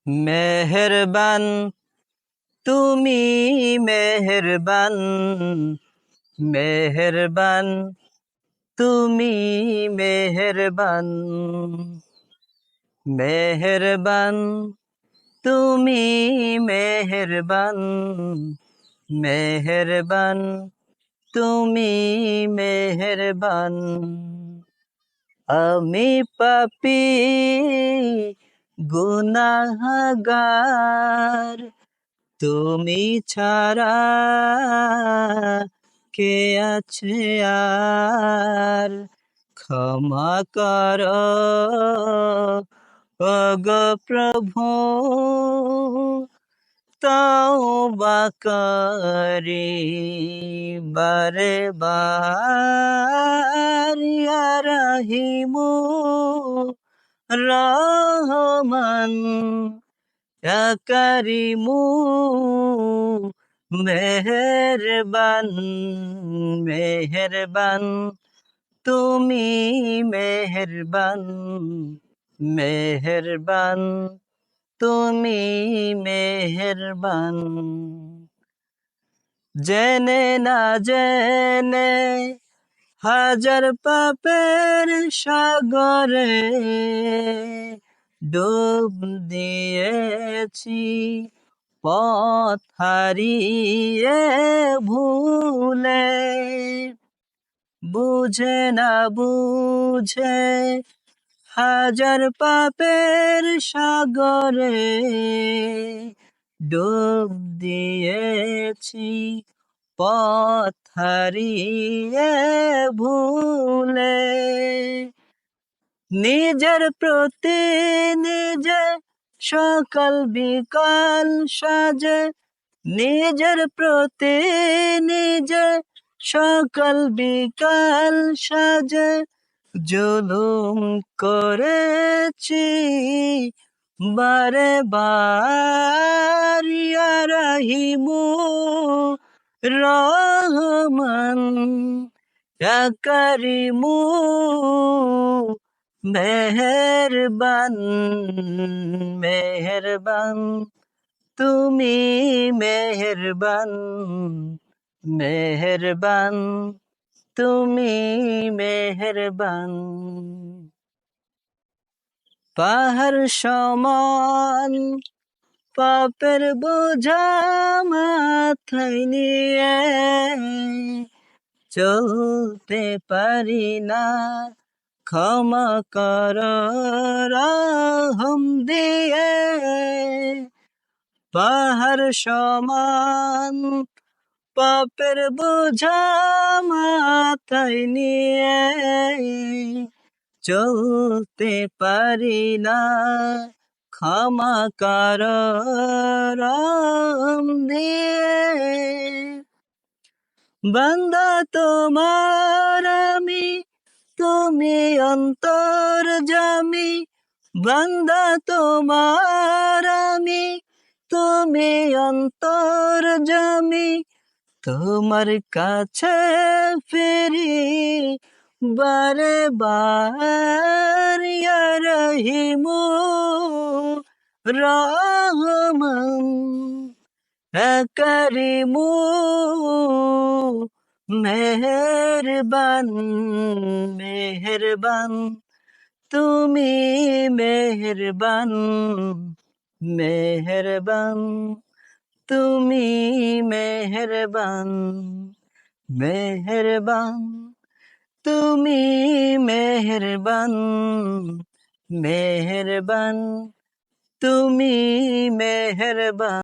মেহেরবান তুমি মেহেরবান, মেহেরবান তুমি মেহেরবান, মেহেরবান তুমি মেহেরবান, মেহেরবান তুমি মেহেরবান। আমি পাপী গুনাহগার, তুমি ছাড়া কে আছে আর? ক্ষমা কর ওগো প্রভু, তওবা করি বারে বার। ইয়া রাহিমু রহমান, ইয়া কারিমু মেহেরবান, মেহেরবান তুমি মেহেরবান, মেহেরবান তুমি মেহেরবান। জেনে না জেনে হাজার পাপের সাগরে ডুব দিয়েছি, পথ হারিয়ে ভুলে। বুঝে না বুঝে হাজার পাপের সাগরে ডুব দিয়েছি, পথ হারিয়ে ভুলে। নিজের প্রতি নিজে সকাল বিকাল সাজে, নিজের প্রতি নিজে সকাল বিকাল সাজে জুলুম করেছি বারে বার। ইয়া রাহিমু রহমান, ইয়া কারিমু মেহেরবান, মেহেরবান তুমি মেহেরবান, মেহেরবান তুমি মেহেরবান। পাহাড় সমান পাপের বোঝা মাথায় নিয়ে চলতে পারি না, ক্ষমা কর রহম দিয়ে। পাহাড় সমান পাপের বোঝা মাথায় নিয়ে চলতে পারি না, ক্ষমা কর রহম দিয়ে। বান্দা তোমার আমি, তুমি অন্তর্যামী। বান্দা তোমার আমি, তুমি অন্তর্যামী। তোমার কাছে ফিরি বারে বার। ইয়া রহিমু রহমান, ইয়া কারিমু মেহেরবান, মেহেরবান তুমি মেহেরবান, মেহেরবান তুমি মেহেরবান, মেহেরবান তুমি মেহেরবান, মেহেরবান তুমি মেহেরবান।